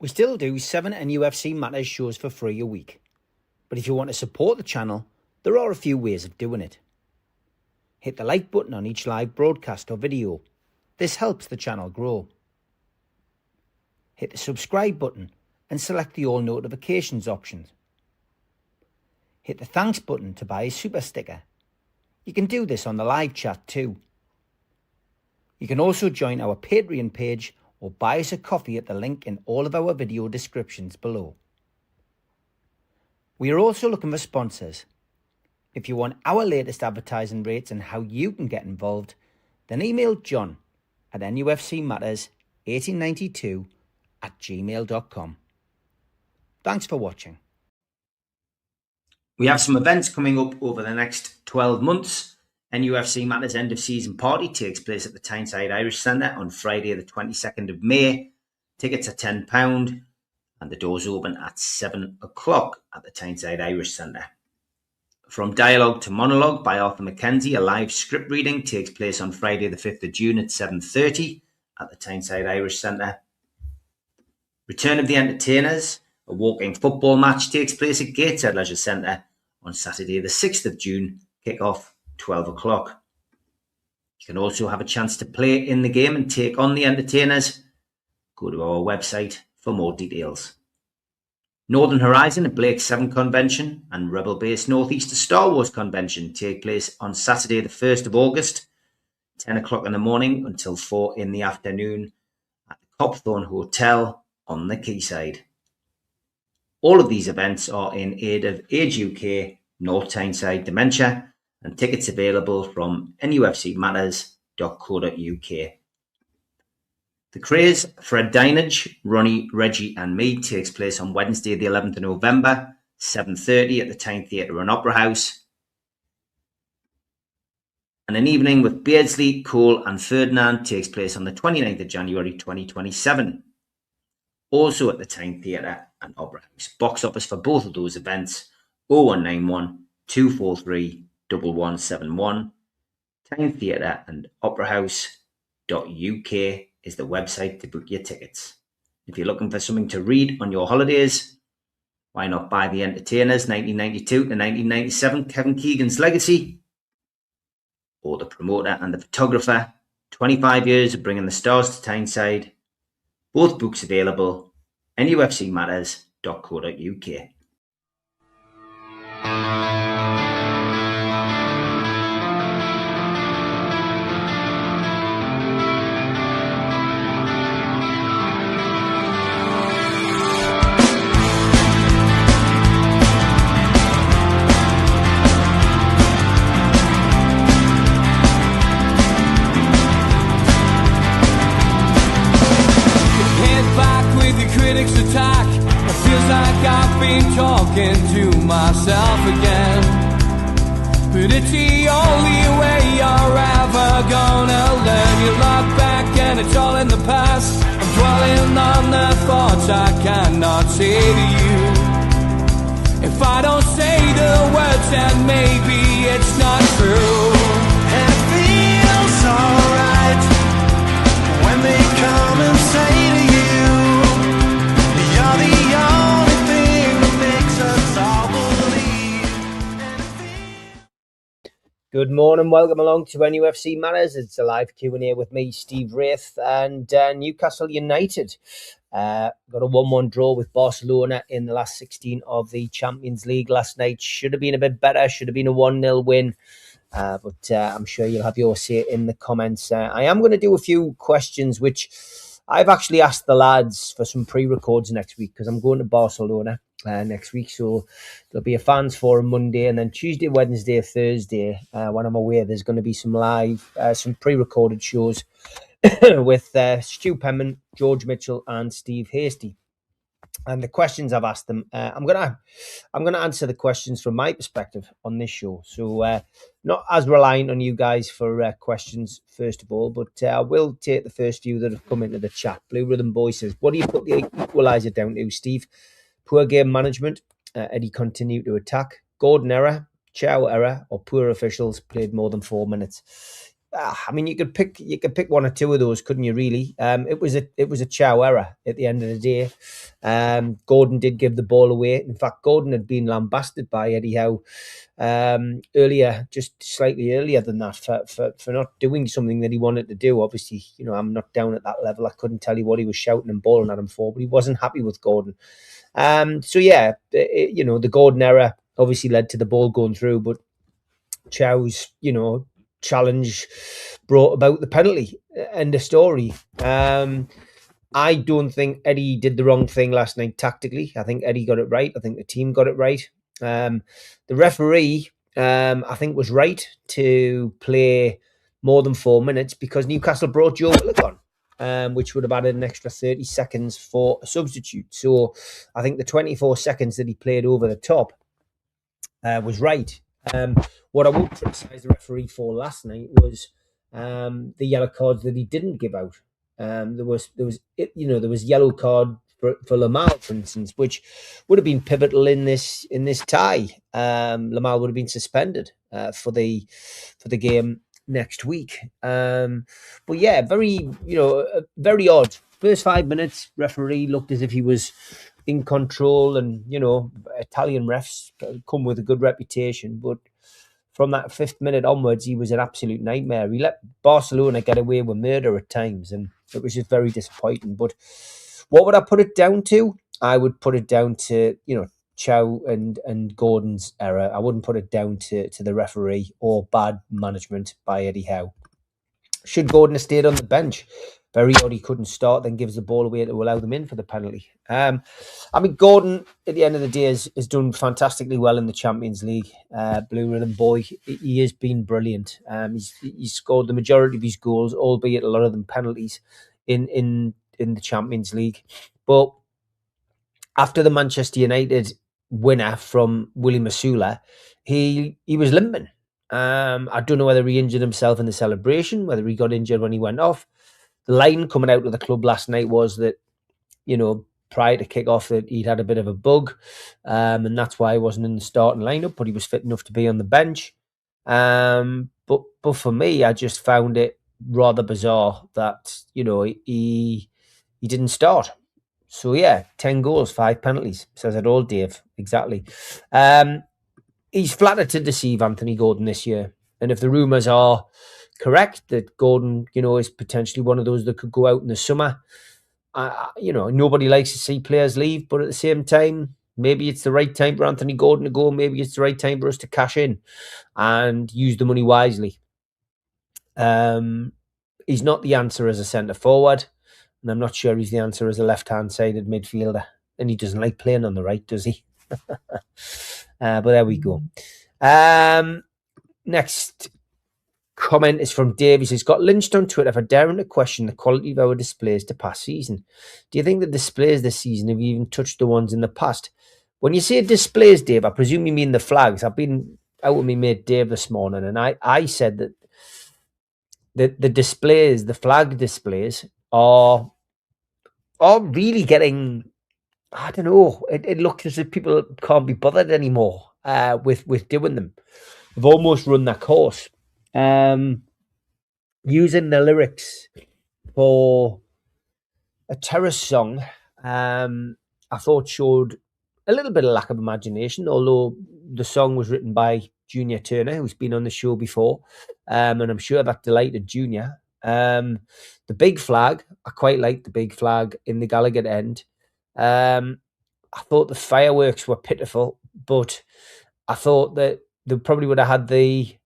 We still do 7 NUFC Matters shows for free a week. But if you want to support the channel, there are a few ways of doing it. Hit the like button on each live broadcast or video. This helps the channel grow. Hit the subscribe button and select the all notifications option. Hit the thanks button to buy a super sticker. You can do this on the live chat too. You can also join our Patreon page or buy us a coffee at the link in all of our video descriptions below. We are also looking for sponsors. If you want our latest advertising rates and how you can get involved, then email John at nufcmatters1892@gmail.com. Thanks for watching. We have some events coming up over the next 12 months. NUFC Matters end of season party takes place at the Tyneside Irish Centre on Friday the 22nd of May. Tickets are £10 and the doors open at 7 o'clock at the Tyneside Irish Centre. From Dialogue to Monologue by Arthur Mackenzie, a live script reading takes place on Friday the 5th of June at 7:30 at the Tyneside Irish Centre. Return of the Entertainers, a walking football match takes place at Gateshead Leisure Centre on Saturday the 6th of June, kick-off 12 o'clock. You can also have a chance to play in the game and take on the Entertainers. Go to our website for more details. Northern Horizon, a Blake 7 convention, and Rebel Base Northeast, a Star Wars convention take place on Saturday the 1st of August, 10 o'clock in the morning until 4 in the afternoon at the Copthorne Hotel on the Quayside. All of these events are in aid of Age UK North Tyneside Dementia, and tickets available from nufcmatters.co.uk. The Craze for a Dinage, Ronnie, Reggie and Me takes place on Wednesday the 11th of November, 7:30 at the Tyne Theatre and Opera House. And an evening with Beardsley, Cole and Ferdinand takes place on the 29th of January 2027. Also at the Tyne Theatre and Opera House. Box office for both of those events, 0191 243 1171. Tyne Theatre and Opera House.uk is the website to book your tickets. If you're looking for something to read on your holidays, why not buy The Entertainers 1992 to 1997, Kevin Keegan's Legacy, or The Promoter and the Photographer, 25 years of bringing the stars to Tyneside. Both books available, nufcmatters.co.uk. Attack. It feels like I've been talking to myself again, but it's the only way you're ever gonna learn. You look back and it's all in the past. I'm dwelling on the thoughts I cannot say to you. If I don't say the words, then maybe it's not true. And it feels alright when they come and say to you, you're the only thing that makes us all believe. Good morning, welcome along to NUFC Matters. It's a live Q&A with me, Steve Wraith, and Newcastle United. Got a 1-1 draw with Barcelona in the last 16 of the Champions League last night. Should have been a bit better, should have been a 1-0 win. But I'm sure you'll have your say in the comments. I am going to do a few questions which I've actually asked the lads for some pre-records next week because I'm going to Barcelona next week. So there'll be a fans forum Monday, and then Tuesday, Wednesday, Thursday, when I'm away, there's going to be some live, some pre-recorded shows with Stu Penman, George Mitchell and Steve Hasty. And the questions I've asked them, I'm gonna answer the questions from my perspective on this show. So not as reliant on you guys for questions first of all, but I will take the first few that have come into the chat. Blue Rhythm Boy says, "What do you put the equaliser down to, Steve? Poor game management, Eddie continued to attack, Gordon error, Chow error, or poor officials played more than 4 minutes?" I mean, you could pick one or two of those, couldn't you? Really, it was a Chow error at the end of the day. Gordon did give the ball away. In fact, Gordon had been lambasted by Eddie Howe earlier, just slightly earlier than that, for not doing something that he wanted to do. Obviously, I'm not down at that level. I couldn't tell you what he was shouting and bawling at him for, but he wasn't happy with Gordon. So yeah, the Gordon error obviously led to the ball going through, but Chow's, challenge brought about the penalty. End of story. I don't think Eddie did the wrong thing last night tactically. I think Eddie got it right. I think the team got it right. The referee, I think, was right to play more than 4 minutes because Newcastle brought Joe Willock on, which would have added an extra 30 seconds for a substitute. So I think the 24 seconds that he played over the top was right. What I would criticise the referee for last night was the yellow cards that he didn't give out. There was yellow card for Lamal, for instance, which would have been pivotal in this tie. Lamal would have been suspended for the game next week. But yeah, very odd. First 5 minutes, referee looked as if he was in control, and Italian refs come with a good reputation, but from that 5th minute onwards, he was an absolute nightmare. He let Barcelona get away with murder at times, and it was just very disappointing. But what would I put it down to? I would put it down to Chow and Gordon's error. I wouldn't put it down to the referee or bad management by Eddie Howe. Should Gordon have stayed on the bench? Very odd he couldn't start, then gives the ball away to allow them in for the penalty. I mean, Gordon, at the end of the day, has done fantastically well in the Champions League. Blue Rhythm boy, he has been brilliant. He's scored the majority of his goals, albeit a lot of them penalties, in the Champions League. But after the Manchester United winner from Willie Masula, he was limping. I don't know whether he injured himself in the celebration, whether he got injured when he went off. The line coming out of the club last night was that, prior to kick-off, that he'd had a bit of a bug, and that's why he wasn't in the starting lineup, but he was fit enough to be on the bench. But for me, I just found it rather bizarre that, he didn't start. So yeah, 10 goals, 5 penalties. Says it all, Dave. Exactly. He's flattered to deceive Anthony Gordon this year. And if the rumours are correct that Gordon, is potentially one of those that could go out in the summer, nobody likes to see players leave. But at the same time, maybe it's the right time for Anthony Gordon to go. Maybe it's the right time for us to cash in and use the money wisely. He's not the answer as a centre forward. And I'm not sure he's the answer as a left-hand sided midfielder. And he doesn't like playing on the right, does he? But there we go. Next comment is from Dave. He says, got lynched on Twitter for daring to question the quality of our displays to past season. Do you think the displays this season have even touched the ones in the past? When you say displays, Dave, I presume you mean the flags. I've been out with my mate Dave this morning, and I said that the displays, the flag displays, are really getting, I don't know, it looks as if people can't be bothered anymore with doing them. They've almost run that course. Using the lyrics for a Terrace song, I thought showed a little bit of lack of imagination, although the song was written by Junior Turner, who's been on the show before, and I'm sure that delighted Junior. The big flag, I quite liked the big flag in the Gallagher end. I thought the fireworks were pitiful, but I thought that they probably would have had the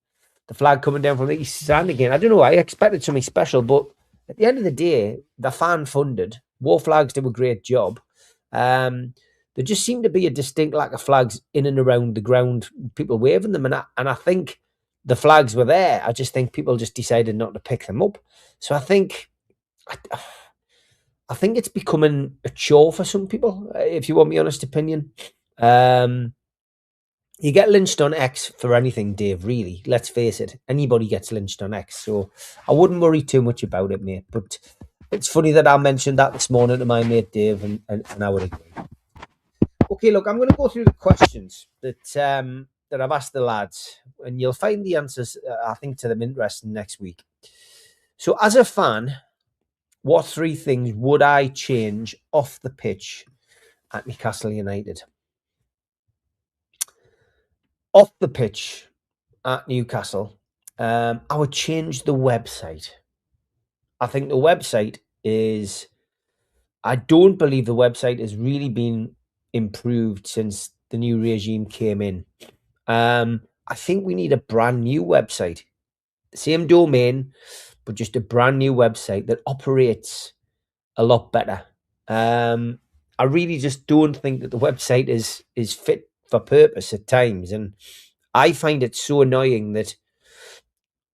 flag coming down from the east stand again. I don't know. I expected something special, but at the end of the day, they're fan-funded. War Flags do a great job. There just seemed to be a distinct lack of flags in and around the ground, people waving them. And I think the flags were there. I just think people just decided not to pick them up. So I think it's becoming a chore for some people, if you want my honest opinion. You get lynched on X for anything, Dave, really. Let's face it. Anybody gets lynched on X. So I wouldn't worry too much about it, mate. But it's funny that I mentioned that this morning to my mate Dave, and I would agree. Okay, look, I'm going to go through the questions that I've asked the lads, and you'll find the answers, I think, to them interesting next week. So as a fan, what 3 things would I change off the pitch at Newcastle United? Off the pitch at Newcastle, I would change the website. I think the website is... I don't believe the website has really been improved since the new regime came in. I think we need a brand new website. Same domain, but just a brand new website that operates a lot better. I really just don't think that the website is fit for purpose at times, and I find it so annoying that,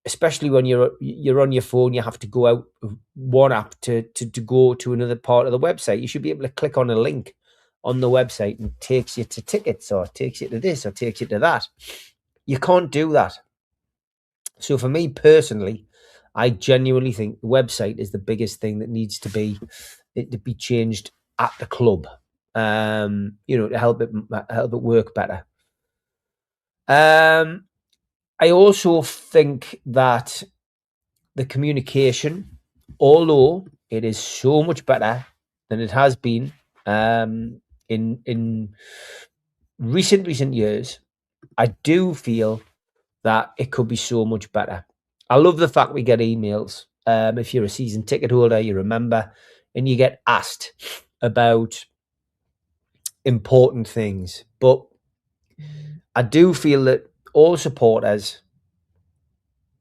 especially when you're on your phone, you have to go out of one app to go to another part of the website. You should be able to click on a link on the website and it takes you to tickets, or takes you to this, or takes you to that. You can't do that. So for me personally, I genuinely think the website is the biggest thing that needs to be changed at the club. To help it work better. I also think that the communication, although it is so much better than it has been in recent years, I do feel that it could be so much better. I love the fact we get emails. If you're a season ticket holder, you remember, and you get asked about important things. But I do feel that all supporters,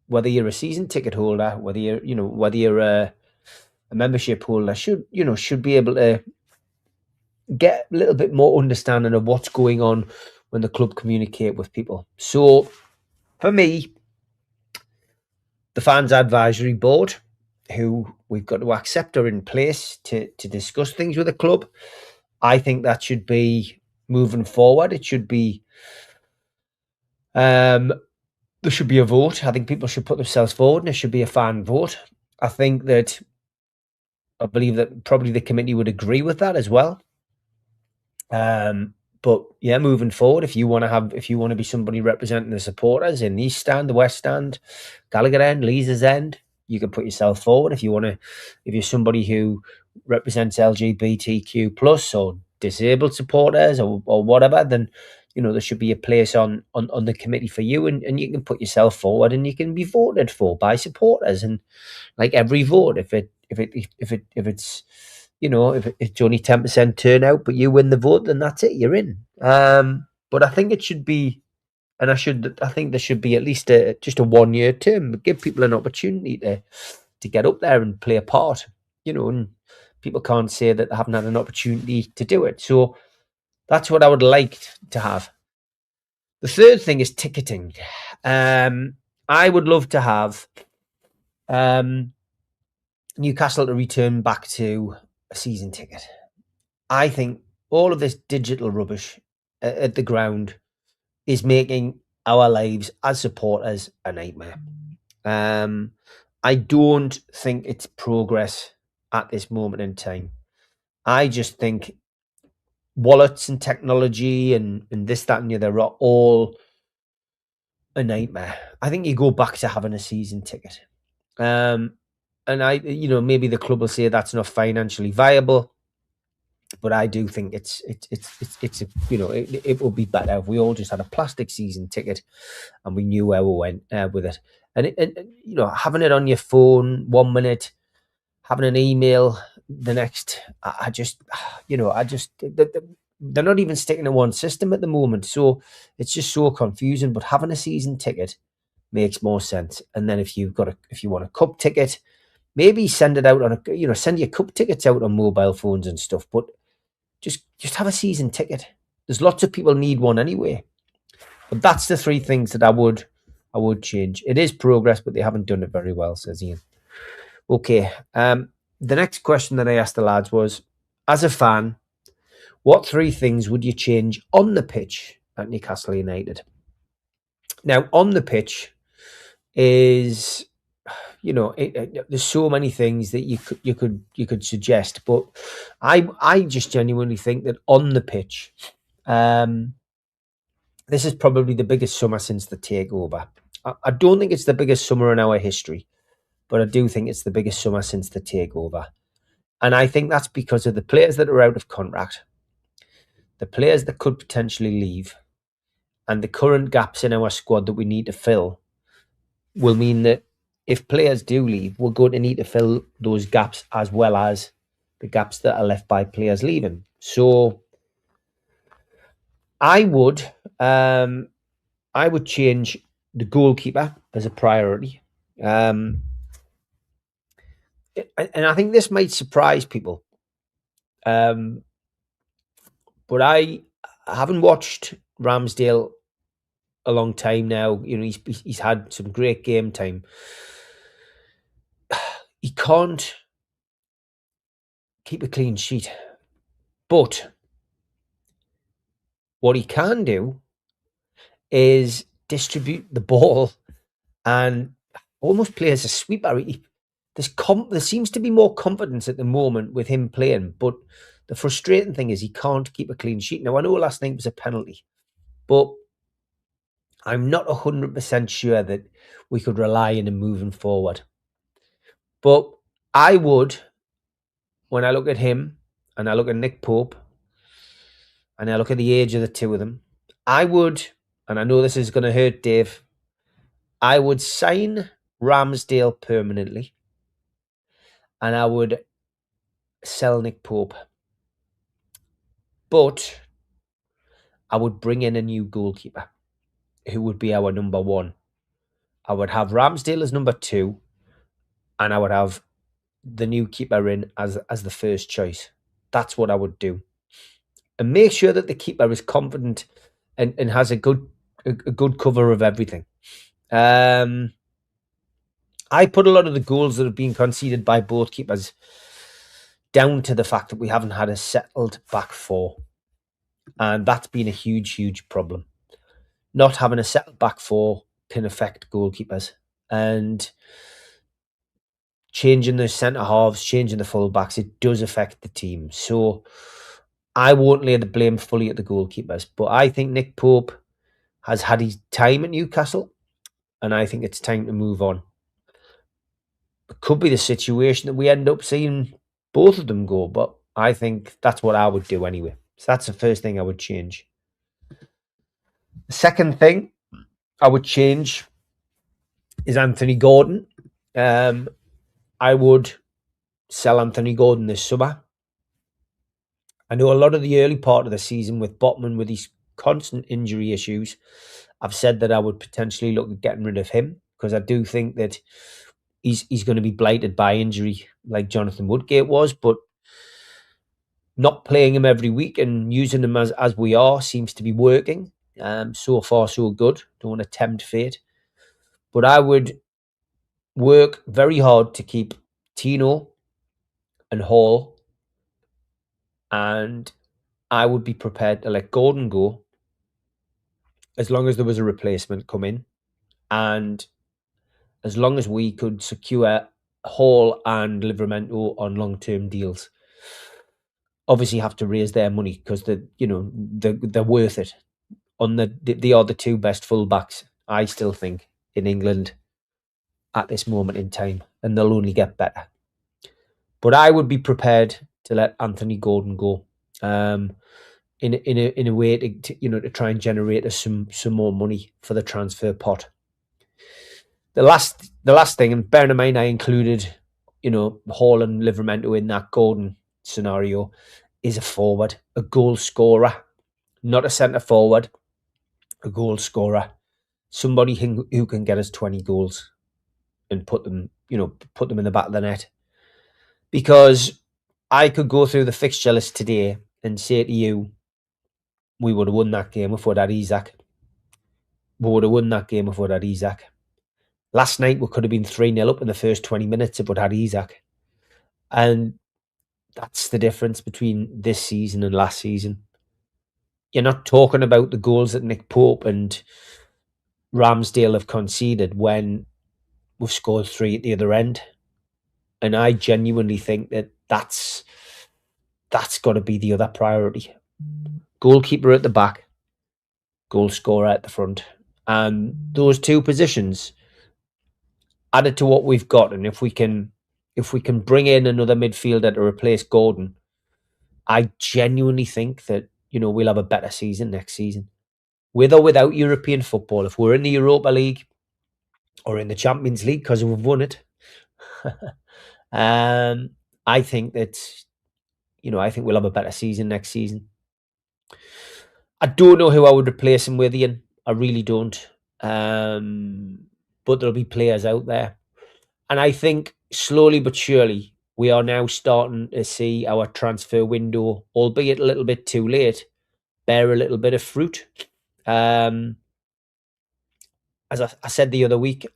whether you're a season ticket holder, whether you're a membership holder, should be able to get a little bit more understanding of what's going on when the club communicate with people. So for me, the fans advisory board, who we've got to accept are in place to discuss things with the club, I think that should be moving forward. It should be there should be a vote. I think people should put themselves forward, and there should be a fan vote. I believe that probably the committee would agree with that as well. But yeah, moving forward, if you want to be somebody representing the supporters in the East Stand, the West Stand, Gallagher End, Leazes End, you can put yourself forward. If you're somebody who represents LGBTQ plus or disabled supporters or whatever, then there should be a place on the committee for you, and you can put yourself forward, and you can be voted for by supporters. And like every vote, if it's if it's only 10% turnout, but you win the vote, then that's it, you're in. But I think it should be, and I think there should be at least just a 1-year term, give people an opportunity to get up there and play a part, and people can't say that they haven't had an opportunity to do it. So that's what I would like to have. The third thing is ticketing. I would love to have Newcastle to return back to a season ticket. I think all of this digital rubbish at the ground is making our lives as supporters a nightmare. I don't think it's progress at this moment in time. I just think wallets and technology and this, that, and the other are all a nightmare. I think you go back to having a season ticket. And maybe the club will say that's not financially viable, but I do think it would be better if we all just had a plastic season ticket and we knew where we went with it. And having it on your phone 1 minute, having an email the next, they're not even sticking to one system at the moment, so it's just so confusing. But having a season ticket makes more sense. And then if you want a cup ticket, maybe send it out on send your cup tickets out on mobile phones and stuff. But just have a season ticket. There's lots of people need one anyway. But that's the 3 things that I would change. It is progress, but they haven't done it very well, says Ian. Okay. The next question that I asked the lads was, as a fan, what 3 things would you change on the pitch at Newcastle United? Now, on the pitch is, there's so many things that you could suggest, but I just genuinely think that on the pitch, this is probably the biggest summer since the takeover. I don't think it's the biggest summer in our history, but I do think it's the biggest summer since the takeover. And I think that's because of the players that are out of contract, the players that could potentially leave, and the current gaps in our squad that we need to fill will mean that if players do leave, we're going to need to fill those gaps as well as the gaps that are left by players leaving. So I would change the goalkeeper as a priority. And I think this might surprise people. But I haven't watched Ramsdale a long time now. You know, he's had some great game time. He can't keep a clean sheet. But what he can do is distribute the ball and almost play as a sweeper. There seems to be more confidence at the moment with him playing, but the frustrating thing is he can't keep a clean sheet. Now, I know last night was a penalty, but I'm not 100% sure that we could rely on him moving forward. But I would, when I look at him and I look at Nick Pope and I look at the age of the two of them, I would, and I know this is going to hurt Dave, I would sign Ramsdale permanently and I would sell Nick Pope. But I would bring in a new goalkeeper who would be our number one. I would have Ramsdale as number two, and I would have the new keeper in as the first choice. That's what I would do. And make sure that the keeper is confident and has a good cover of everything. I put a lot of the goals that have been conceded by both keepers down to the fact that we haven't had a settled back four. And that's been a huge, huge problem. Not having a settled back four can affect goalkeepers. And changing the centre halves, changing the full backs, it does affect the team. So I won't lay the blame fully at the goalkeepers. But I think Nick Pope has had his time at Newcastle, and I think it's time to move on. It could be the situation that we end up seeing both of them go, but I think that's what I would do anyway. So that's the first thing I would change. The second thing I would change is Anthony Gordon. I would sell Anthony Gordon this summer. I know a lot of the early part of the season with Botman, with his constant injury issues, I've said that I would potentially look at getting rid of him because I do think that he's going to be blighted by injury like Jonathan Woodgate was, but not playing him every week and using him as we are seems to be working. So far, so good. Don't want to tempt fate. But I would work very hard to keep Tino and Hall, and I would be prepared to let Gordon go as long as there was a replacement come in, and as long as we could secure Hall and Livramento on long-term deals. Obviously, have to raise their money because they're worth it. They are the two best fullbacks, I still think, in England at this moment in time, and they'll only get better. But I would be prepared to let Anthony Gordon go, in a way to try and generate us some more money for the transfer pot. The last thing, and bearing in mind I included, Hall and Livramento in that Gordon scenario, is a forward, a goal scorer, not a centre forward, a goal scorer, somebody who can get us 20 goals and put them in the back of the net. Because I could go through the fixture list today and say to you, we would have won that game if we'd had Isak. We would have won that game if we'd had Isak. Last night, we could have been 3-0 up in the first 20 minutes if we'd had Isak. And that's the difference between this season and last season. You're not talking about the goals that Nick Pope and Ramsdale have conceded when we've scored 3 at the other end. And I genuinely think that that's got to be the other priority. Goalkeeper at the back, goal scorer at the front. And those two positions added to what we've got, and if we can bring in another midfielder to replace Gordon, I genuinely think that, we'll have a better season next season. With or without European football, if we're in the Europa League or in the Champions League because we've won it, I think that, I think we'll have a better season next season. I don't know who I would replace him with, Ian. I really don't. But there'll be players out there. And I think slowly but surely, we are now starting to see our transfer window, albeit a little bit too late, bear a little bit of fruit. As I said the other week,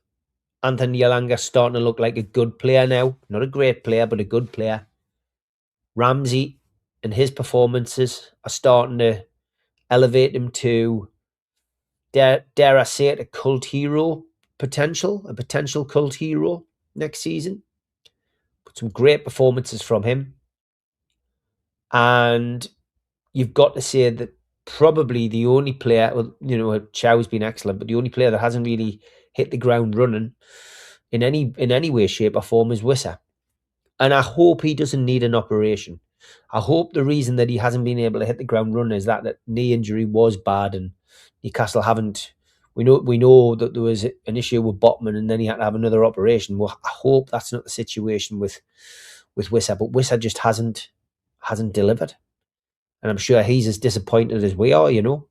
Anthony Elanga starting to look like a good player now. Not a great player, but a good player. Ramsey and his performances are starting to elevate him to, dare I say it, a potential cult hero next season. But some great performances from him. And you've got to say that probably the only player, Chow's been excellent, but the only player that hasn't really hit the ground running in any way, shape or form is Wissa. And I hope he doesn't need an operation. I hope the reason that he hasn't been able to hit the ground running is that knee injury was bad and Newcastle haven't. We know that there was an issue with Botman and then he had to have another operation. Well, I hope that's not the situation with Wissa, but Wissa just hasn't delivered. And I'm sure he's as disappointed as we are, And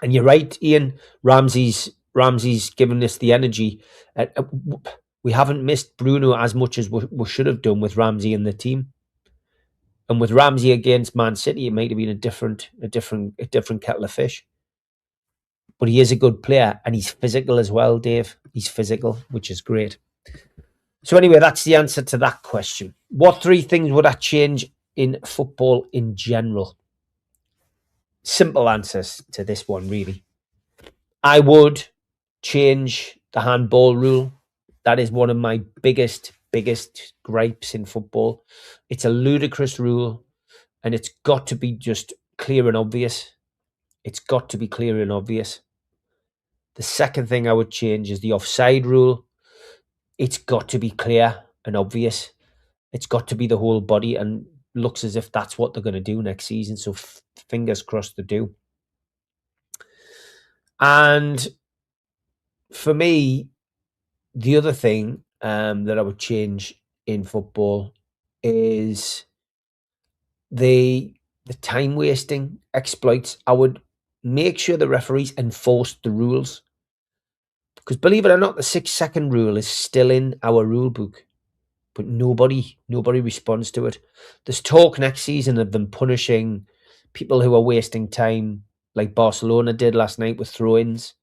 you're right, Ian. Ramsey's given us the energy. We haven't missed Bruno as much as we should have done with Ramsey in the team. And with Ramsey against Man City, it might have been a different kettle of fish. But he is a good player and he's physical as well, Dave. He's physical, which is great. So anyway, that's the answer to that question. What 3 things would I change in football in general? Simple answers to this one, really. I would change the handball rule. That is one of my biggest gripes in football. It's a ludicrous rule and it's got to be just clear and obvious. It's got to be clear and obvious. The second thing I would change is the offside rule. It's got to be clear and obvious. It's got to be the whole body and looks as if that's what they're going to do next season. So fingers crossed they do. And for me, the other thing that I would change in football is the time wasting exploits. I would make sure the referees enforce the rules. Because believe it or not, the 6-second rule is still in our rule book. But nobody responds to it. There's talk next season of them punishing people who are wasting time, like Barcelona did last night with throw-ins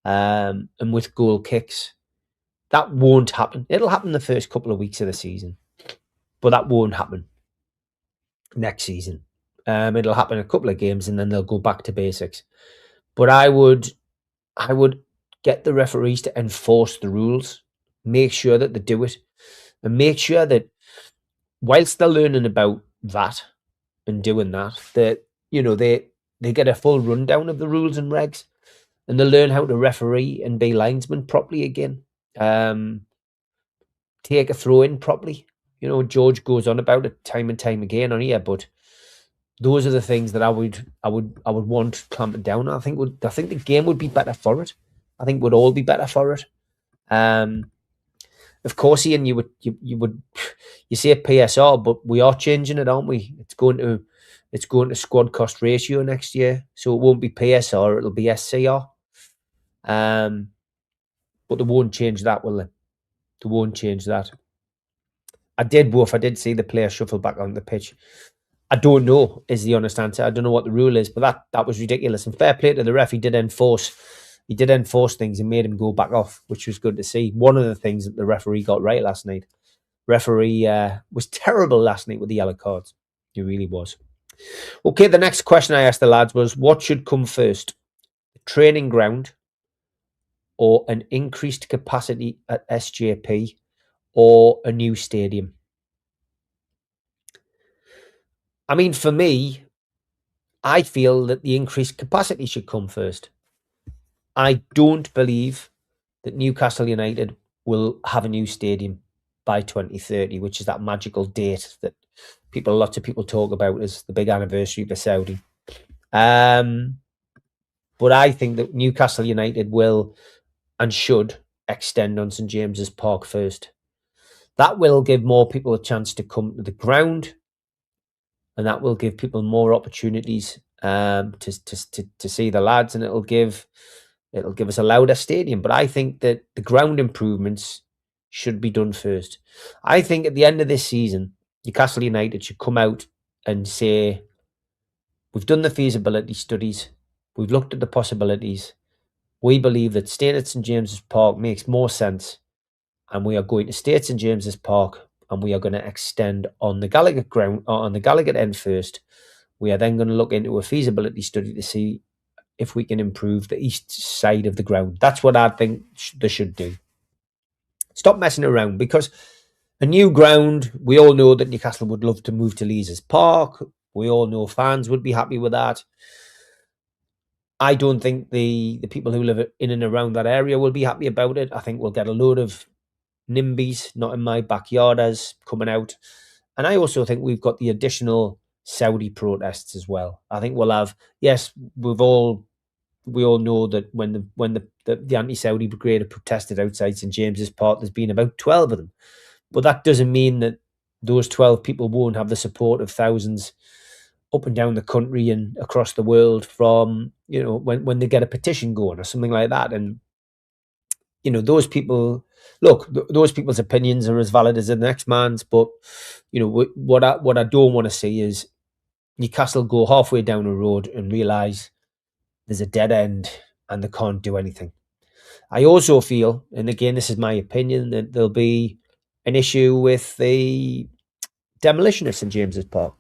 and with goal kicks. That won't happen. It'll happen the first couple of weeks of the season, but that won't happen next season. It'll happen a couple of games and then they'll go back to basics. But I would get the referees to enforce the rules, make sure that they do it, and make sure that whilst they're learning about that and doing that, that they get a full rundown of the rules and regs, and they learn how to referee and be linesman properly again. Take a throw in properly. George goes on about it time and time again on here, but those are the things that I would want clamped down. I think the game would be better for it. I think we'd all be better for it. Of course, Ian, you say PSR, but we are changing it, aren't we? It's going to squad cost ratio next year, so it won't be PSR, it'll be SCR. But they won't change that, will they? They won't change that. I did see the player shuffle back on the pitch. I don't know is the honest answer. I don't know what the rule is, but that was ridiculous. And fair play to the ref. He did enforce things and made him go back off, which was good to see. One of the things that the referee got right last night. Referee was terrible last night with the yellow cards. He really was. Okay, the next question I asked the lads was, what should come first? A training ground or an increased capacity at SJP or a new stadium? I mean, for me, I feel that the increased capacity should come first. I don't believe that Newcastle United will have a new stadium by 2030, which is that magical date that lots of people talk about as the big anniversary for Saudi. But I think that Newcastle United will and should extend on St James's Park first. That will give more people a chance to come to the ground, and that will give people more opportunities to see the lads, and it'll give us a louder stadium. But I think that the ground improvements should be done first. I think at the end of this season, Newcastle United should come out and say, we've done the feasibility studies, we've looked at the possibilities, we believe that staying at St James's Park makes more sense, and we are going to stay at St James's Park, and we are going to extend on the Gallagher ground, or on the Gallagher end first. We are then going to look into a feasibility study to see if we can improve the east side of the ground. That's what I think they should do. Stop messing around, because a new ground, we all know that Newcastle would love to move to Leazes Park. We all know fans would be happy with that. I don't think the people who live in and around that area will be happy about it. I think we'll get a load of NIMBYs, not in my backyarders, coming out. And I also think we've got the additional Saudi protests as well. I think we'll have, yes, we all know that when the anti-Saudi brigade have protested outside St James's Park, there's been about 12 of them. But that doesn't mean that those 12 people won't have the support of thousands up and down the country and across the world from, when they get a petition going or something like that. And, those people, look, those people's opinions are as valid as the next man's. But, what I don't want to see is Newcastle go halfway down a road and realise there's a dead end and they can't do anything. I also feel, and again, this is my opinion, that there'll be an issue with the demolition of St James's Park.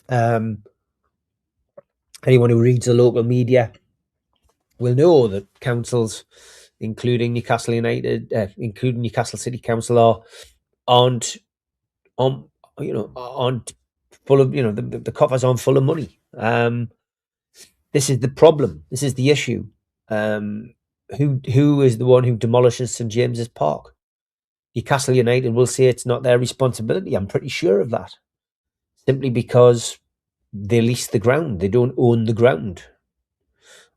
Anyone who reads the local media will know that councils, including Newcastle United, including Newcastle City Council, aren't full of, the coffers aren't full of money. This is the problem. This is the issue. Who is the one who demolishes St James's Park? Newcastle United will say it's not their responsibility. I'm pretty sure of that. Simply because they lease the ground. They don't own the ground.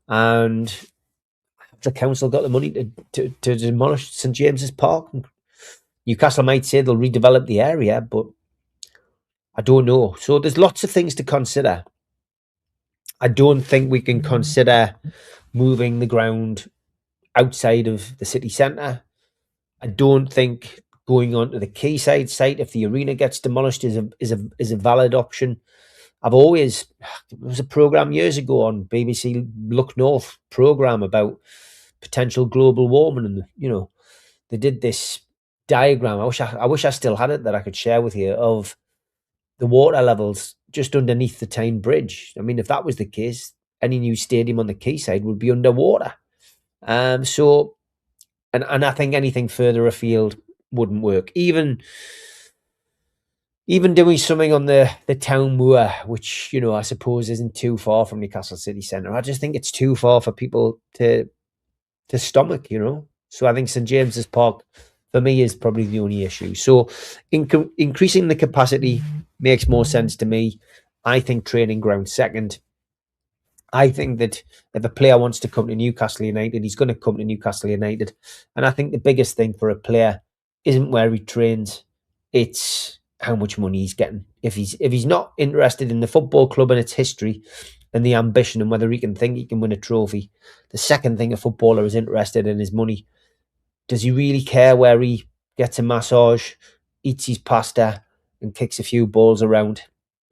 And the council got the money to demolish St James's Park. Newcastle might say they'll redevelop the area, but I don't know. So there's lots of things to consider. I don't think we can consider moving the ground outside of the city centre. I don't think going on to the Quayside site, if the arena gets demolished, is a valid option. There was a programme years ago on BBC Look North programme about potential global warming, and they did this diagram. I wish I still had it that I could share with you, of the water levels just underneath the Tyne Bridge. I mean, if that was the case, any new stadium on the Quayside would be underwater. And I think anything further afield wouldn't work. Even doing something on the town moor, which, I suppose isn't too far from Newcastle City Centre. I just think it's too far for people to stomach, So I think St James's Park, for me, is probably the only issue. So increasing the capacity makes more sense to me. I think training ground second. I think that if a player wants to come to Newcastle United, he's going to come to Newcastle United. And I think the biggest thing for a player isn't where he trains, it's how much money he's getting. If he's not interested in the football club and its history and the ambition and whether he can win a trophy, the second thing a footballer is interested in is money. Does he really care where he gets a massage, eats his pasta and kicks a few balls around?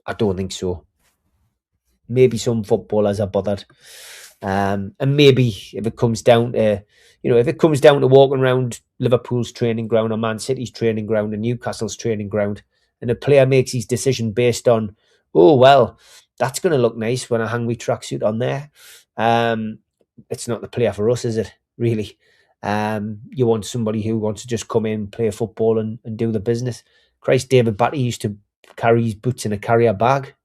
I don't think so. Maybe some footballers are bothered. And maybe if it comes down to, walking around Liverpool's training ground or Man City's training ground and Newcastle's training ground, and a player makes his decision based on, oh, well, that's going to look nice when I hang my tracksuit on there. It's not the player for us, is it, really? You want somebody who wants to just come in, play football and do the business. Christ, David Batty used to carry his boots in a carrier bag,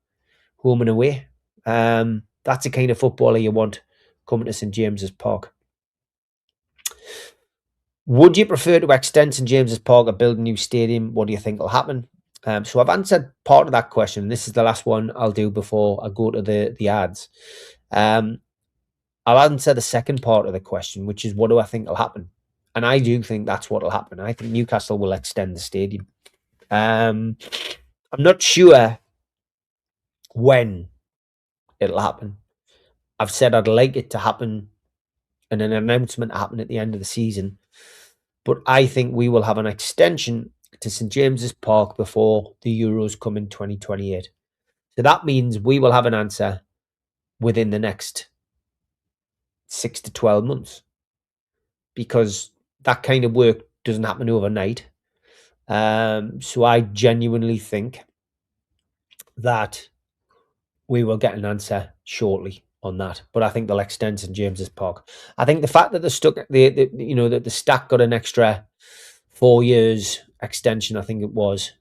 home and away. That's the kind of footballer you want coming to St James's Park. Would you prefer to extend St James's Park or build a new stadium? What do you think will happen? So I've answered part of that question. This is the last one I'll do before I go to the ads. I'll answer the second part of the question, which is what do I think will happen? And I do think that's what will happen. I think Newcastle will extend the stadium. I'm not sure when it'll happen. I've said I'd like it to happen and an announcement to happen at the end of the season. But I think we will have an extension to St James's Park before the Euros come in 2028. So that means we will have an answer within the next 6 to 12 months, because that kind of work doesn't happen overnight. So I genuinely think that we will get an answer shortly on that. But I think they'll extend St James's Park. I think the fact that that the Stack got an extra 4 years extension, I think it was,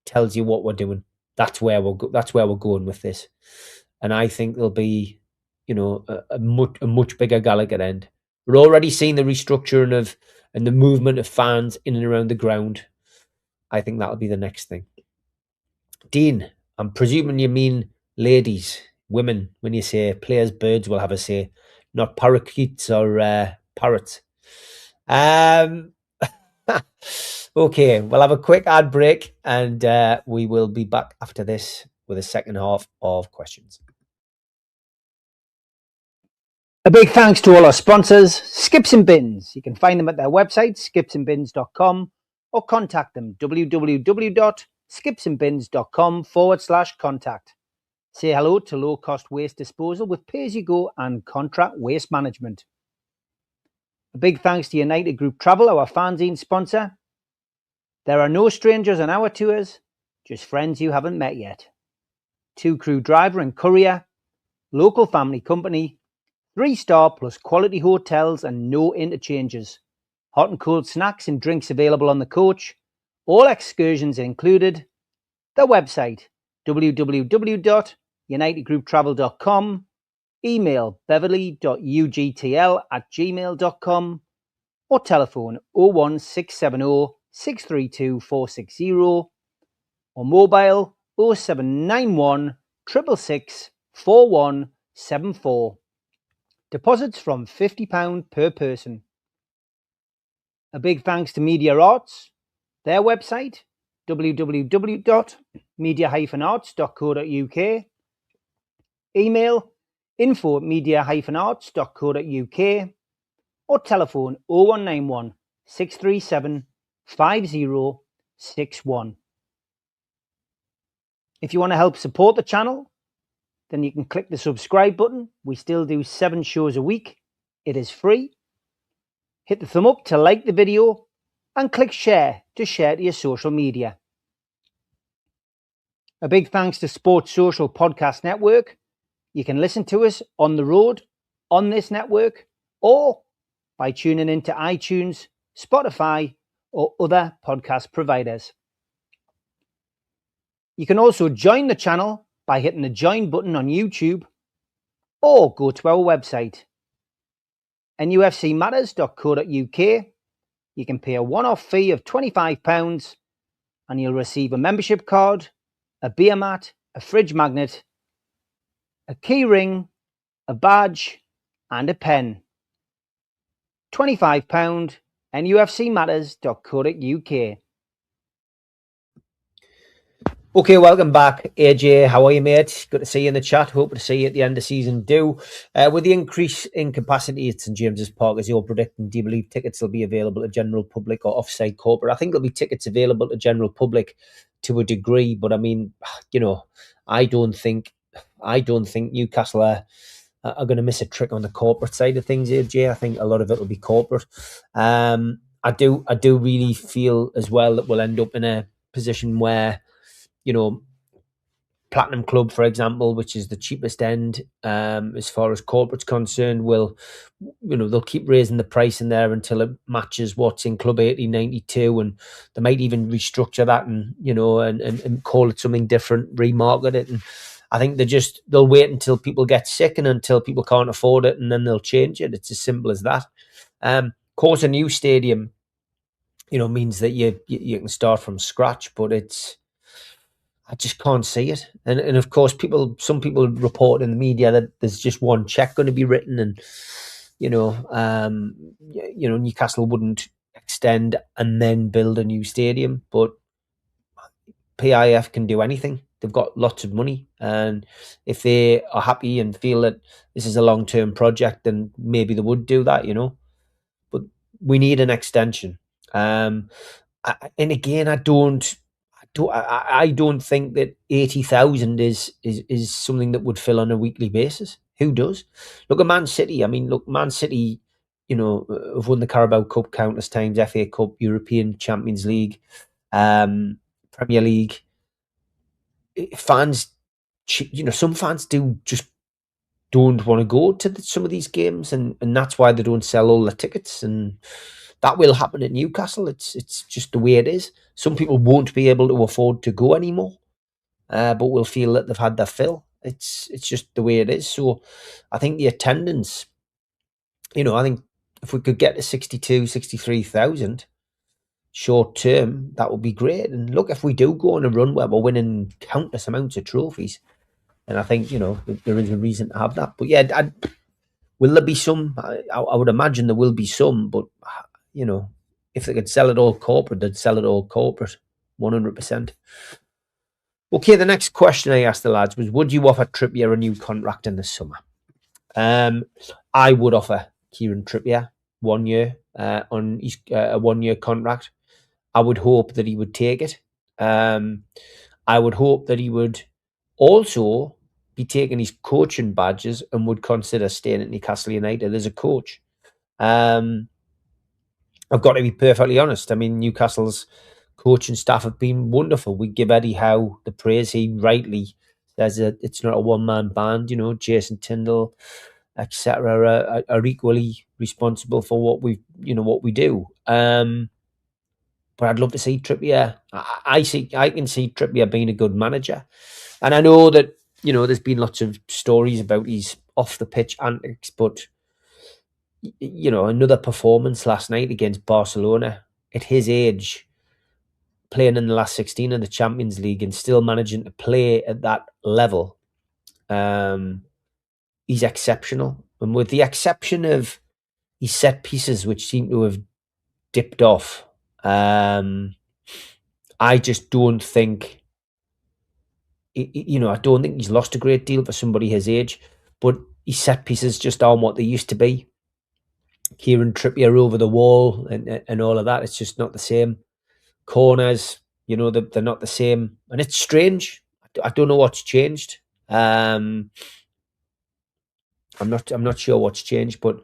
tells you what we're doing. That's where we'll go. That's where we're going with this. And I think there'll be, a much bigger Gallagher end. We're already seeing the restructuring and the movement of fans in and around the ground. I think that'll be the next thing. Dean, I'm presuming you mean ladies, women, when you say players' birds will have a say, not parakeets or parrots. Okay, we'll have a quick ad break and we will be back after this with a second half of questions. A big thanks to all our sponsors, Skips and Bins. You can find them at their website, skipsandbins.com, or contact them, www.skipsandbins.com/contact. Say hello to low-cost waste disposal with pay-as-you-go and contract waste management. A big thanks to United Group Travel, our fanzine sponsor. There are no strangers on our tours, just friends you haven't met yet. 2-crew driver and courier, local family company, 3-star plus quality hotels and no interchanges. Hot and cold snacks and drinks available on the coach. All excursions included. Their website, www.unitedgrouptravel.com. Email beverly.ugtl@gmail.com. Or telephone 01670 632 460 or mobile 0791 666 4174. Deposits from £50 per person. A big thanks to Media Arts. Their website, www.media-arts.co.uk. Email info@media-arts.co.uk or telephone 0191 637 5061. If you want to help support the channel, then you can click the subscribe button. We still do 7 shows a week. It is free. Hit the thumb up to like the video and click share to share to your social media. A big thanks to Sports Social Podcast Network. You can listen to us on the road, on this network, or by tuning into iTunes, Spotify, or other podcast providers. You can also join the channel by hitting the join button on YouTube or go to our website, nufcmatters.co.uk. You can pay a one-off fee of £25 and you'll receive a membership card, a beer mat, a fridge magnet, a key ring, a badge and a pen. £25, nufcmatters.co.uk. Okay, welcome back, AJ. How are you, mate? Good to see you in the chat. Hope to see you at the end of season 2. With the increase in capacity at St James's Park, as you're predicting, do you believe tickets will be available to general public or offside corporate? I think there'll be tickets available to general public to a degree, but I mean, I don't think Newcastle are going to miss a trick on the corporate side of things, AJ. I think a lot of it will be corporate. I do really feel as well that we'll end up in a position where, Platinum Club, for example, which is the cheapest end as far as corporate's concerned, they'll keep raising the price in there until it matches what's in Club 1892, and they might even restructure that and call it something different, remarket it. And I think they'll wait until people get sick and until people can't afford it, and then they'll change it. It's as simple as that. Of course, a new stadium means that you can start from scratch, but I just can't see it. And of course, some people report in the media that there's just one check going to be written, and Newcastle wouldn't extend and then build a new stadium, but PIF can do anything. They've got lots of money, and if they are happy and feel that this is a long-term project, then maybe they would do that, But we need an extension. And again, I don't think that 80,000 is something that would fill on a weekly basis. Who does? Look at Man City. I mean, look, Man City, have won the Carabao Cup countless times, FA Cup, European Champions League, Premier League. Fans, some fans don't want to go to some of these games, and that's why they don't sell all the tickets, and that will happen at Newcastle. It's just the way it is. Some people won't be able to afford to go anymore, but will feel that they've had their fill. It's just the way it is. So I think the attendance, I think if we could get to 62, 63,000 short term, that would be great. And look, if we do go on a run where we're winning countless amounts of trophies, and I think, there is a reason to have that. But yeah, will there be some? I would imagine there will be some, but, if they could sell it all corporate, they'd sell it all corporate, 100%. Okay, the next question I asked the lads was, would you offer Trippier a new contract in the summer? I would offer Kieran Trippier 1 year on his, a 1 year contract. I would hope that he would take it. I would hope that he would also be taking his coaching badges and would consider staying at Newcastle United as a coach. I've got to be perfectly honest. I mean, Newcastle's coaching staff have been wonderful. We give Eddie Howe the praise. He rightly says that it's not a one-man band. Jason Tyndall, etc., are equally responsible for what we do. But I'd love to see Trippier. I can see Trippier being a good manager, and I know that there's been lots of stories about his off the pitch antics, but another performance last night against Barcelona at his age, playing in the last 16 of the Champions League and still managing to play at that level, he's exceptional. And with the exception of his set pieces, which seem to have dipped off, I just don't think, I don't think he's lost a great deal for somebody his age, but his set pieces just aren't what they used to be. Kieran Trippier over the wall and all of that, it's just not the same. Corners, they're not the same, and it's strange. I don't know what's changed. I'm not sure what's changed, but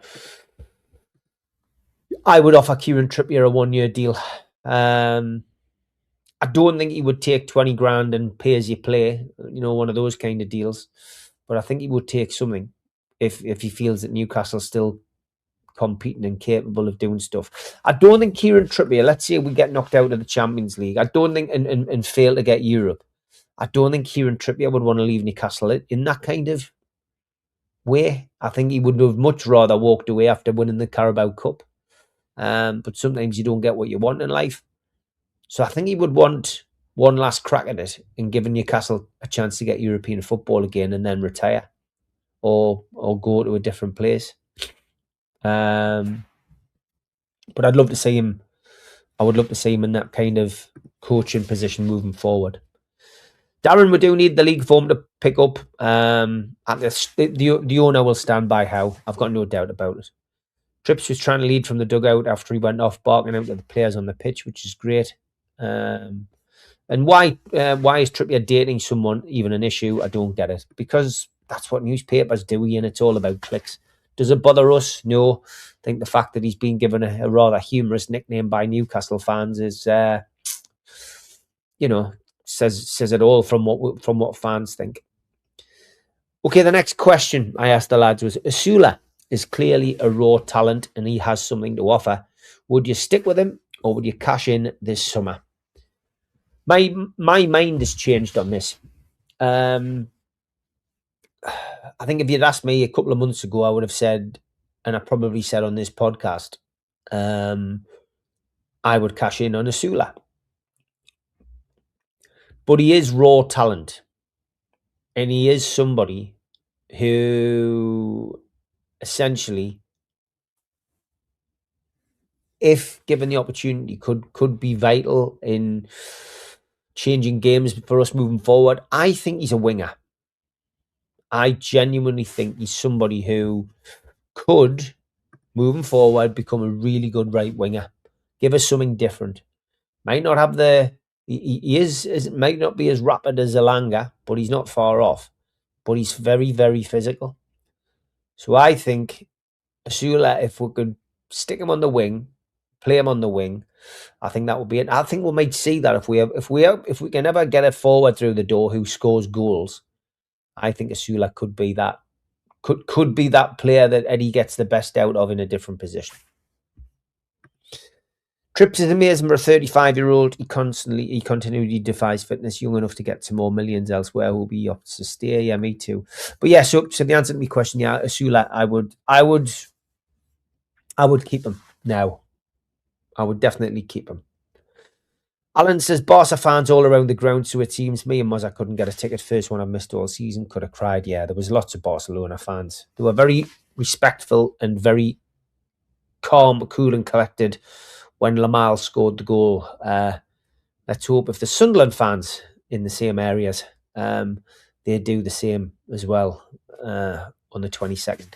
I would offer Kieran Trippier a 1 year deal. I don't think he would take 20 grand and pay as you play, one of those kind of deals. But I think he would take something if he feels that Newcastle's still competing and capable of doing stuff. I don't think Kieran Trippier, let's say we get knocked out of the Champions League, I don't think, and fail to get Europe, I don't think Kieran Trippier would want to leave Newcastle in that kind of way. I think he would have much rather walked away after winning the Carabao Cup. But sometimes you don't get what you want in life. So I think he would want one last crack at it and give Newcastle a chance to get European football again and then retire or go to a different place. But I'd love to see him. I would love to see him in that kind of coaching position moving forward. Darren, we do need the league form to pick up. And the owner will stand by Howe. I've got no doubt about it. Trips was trying to lead from the dugout after he went off, barking out at the players on the pitch, which is great. And why is Trippier dating someone even an issue? I don't get it. Because that's what newspapers do, and it's all about clicks. Does it bother us? No. I think the fact that he's been given a rather humorous nickname by Newcastle fans is, says it all from what fans think. Okay, the next question I asked the lads was, Asula is clearly a raw talent and he has something to offer. Would you stick with him or would you cash in this summer? My mind has changed on this. I think if you'd asked me a couple of months ago, I would have said, and I probably said on this podcast, I'm I would cash in on Asula. But he is raw talent. And he is somebody who essentially, if given the opportunity, could be vital in changing games for us moving forward. I think he's a winger. I genuinely think he's somebody who could, moving forward, become a really good right winger. Give us something different. Might not have he might not be as rapid as Elanga, but he's not far off. But he's very, very physical. So I think Asula, if we could stick him on the wing, play him on the wing, I think that would be it. I think we might see that if we can ever get a forward through the door who scores goals. I think Asula could be that player that Eddie gets the best out of in a different position. Trips is amazing for a 35-year-old. He continually defies fitness, young enough to get to more millions elsewhere. Will be opts to stay. Yeah, me too. But yeah, so the answer to my question, yeah, Asula, I would keep him now. I would definitely keep him. Alan says, Barca fans all around the ground, so it seems me and Mozza couldn't get a ticket. First one I've missed all season. Could have cried. Yeah, there was lots of Barcelona fans. They were very respectful and very calm, cool and collected when Lamal scored the goal. Let's hope if the Sunderland fans in the same areas, they do the same as well on the 22nd.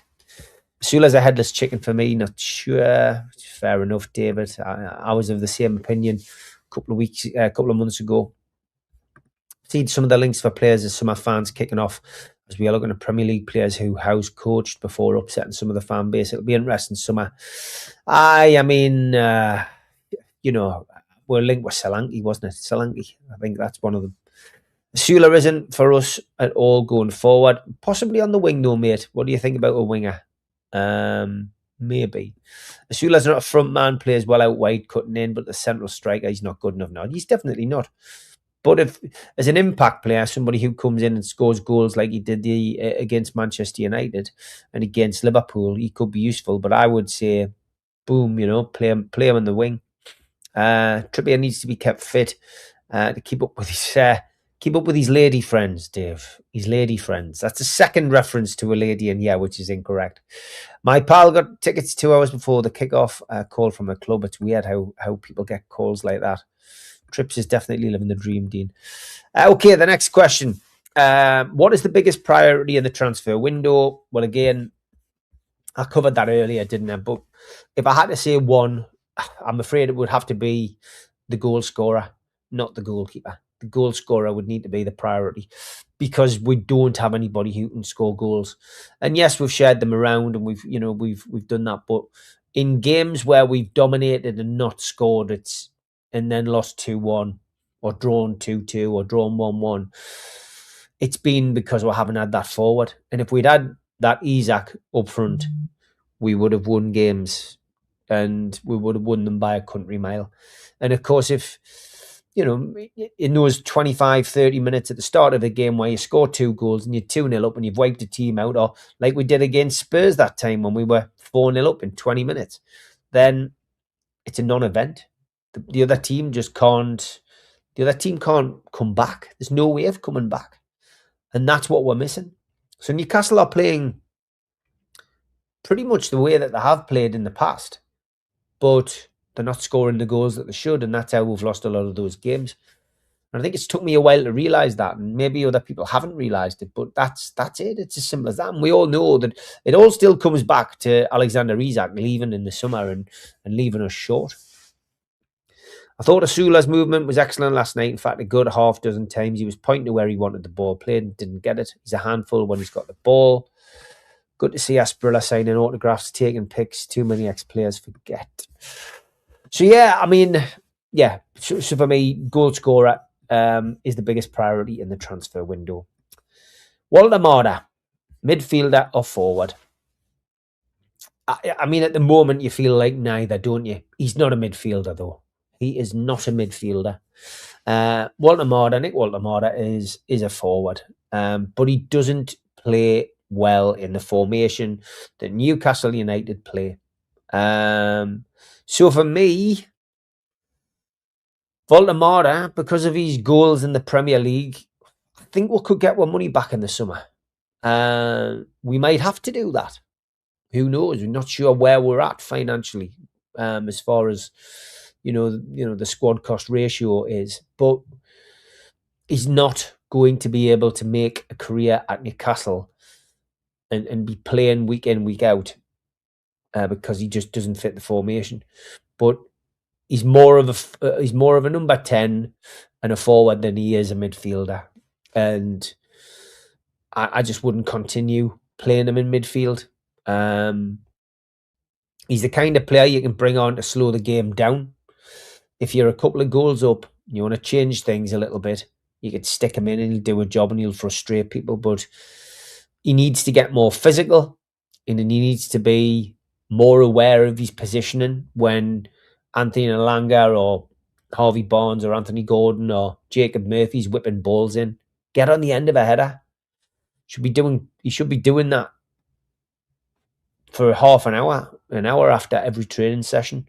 Sula's a headless chicken for me. Not sure. Fair enough, David. I was of the same opinion a couple of months ago. Seen some of the links for players as some of fans kicking off as we are looking at Premier League players who house coached before upsetting some of the fan base. It'll be interesting summer. I mean, we're linked with Solanke, wasn't it? Solanke. I think that's one of them. Sula isn't for us at all going forward. Possibly on the wing though, mate. What do you think about a winger? Maybe. Asula's not a front man, plays well out wide, cutting in, but the central striker, he's not good enough now. He's definitely not. But if, as an impact player, somebody who comes in and scores goals like he did against Manchester United and against Liverpool, he could be useful. But I would say, boom, play him on the wing. Trippier needs to be kept fit to keep up with his lady friends, Dave. His lady friends. That's a second reference to a lady, and yeah, which is incorrect. My pal got tickets 2 hours before the kickoff. Call from a club. It's weird how people get calls like that. Trips is definitely living the dream, Dean. Okay, the next question. What is the biggest priority in the transfer window? Well, again, I covered that earlier, didn't I? But if I had to say one, I'm afraid it would have to be the goal scorer, not the goalkeeper. The goal scorer would need to be the priority because we don't have anybody who can score goals. And yes, we've shared them around and we've done that. But in games where we've dominated and not scored, and then lost 2-1 or drawn 2-2 or drawn 1-1, it's been because we haven't had that forward. And if we'd had that Isak up front, we would have won games and we would have won them by a country mile. And of course, if, in those 25, 30 minutes at the start of the game where you score 2 goals and you're 2-0 up and you've wiped a team out, or like we did against Spurs that time when we were 4-0 up in 20 minutes, then it's a non-event. The other team can't come back. There's no way of coming back. And that's what we're missing. So Newcastle are playing pretty much the way that they have played in the past, but they're not scoring the goals that they should, and that's how we've lost a lot of those games. And I think it's took me a while to realise that, and maybe other people haven't realised it, but that's it. It's as simple as that. And we all know that it all still comes back to Alexander Isak leaving in the summer and leaving us short. I thought Asula's movement was excellent last night. In fact, a good half dozen times he was pointing to where he wanted the ball played and didn't get it. He's a handful when he's got the ball. Good to see Asprilla signing autographs, taking pics. Too many ex-players forget. So yeah, I mean, yeah. So for me, goal scorer is the biggest priority in the transfer window. Walter Marda, midfielder or forward? I mean, at the moment, you feel like neither, don't you? He's not a midfielder, though. He is not a midfielder. Nick Walter Marda is a forward, but he doesn't play well in the formation that Newcastle United play. So for me, Voltemata, because of his goals in the Premier League, I think we could get our money back in the summer. We might have to do that. Who knows? We're not sure where we're at financially, as far as the squad cost ratio is. But he's not going to be able to make a career at Newcastle and be playing week in, week out, because he just doesn't fit the formation. But he's more of a number 10 and a forward than he is a midfielder, and I just wouldn't continue playing him in midfield. He's the kind of player you can bring on to slow the game down. If you're a couple of goals up, you want to change things a little bit, you could stick him in and he'll do a job and he'll frustrate people. But he needs to get more physical, and he needs to be more aware of his positioning when Anthony Alanga or Harvey Barnes or Anthony Gordon or Jacob Murphy's whipping balls in. Get on the end of a header. He should be doing that for half an hour after every training session.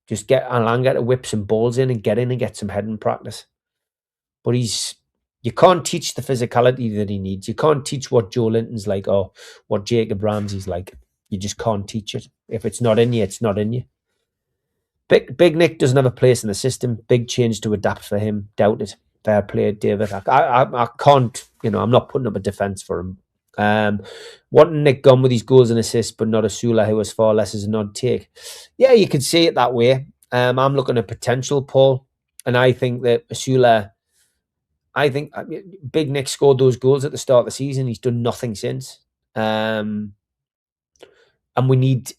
Just get Alanga to whip some balls in and get some heading practice. But you can't teach the physicality that he needs. You can't teach what Joe Linton's like or what Jacob Ramsey's like. You just can't teach it. If it's not in you, it's not in you. Big Nick doesn't have a place in the system. Big change to adapt for him. Doubt it. Fair play, David. I can't, I'm not putting up a defence for him. Wanting Nick gone with his goals and assists, but not Asula, who has far less as an odd take. Yeah, you could see it that way. I'm looking at potential, Paul, and I think that Asula, Big Nick scored those goals at the start of the season. He's done nothing since. And we need,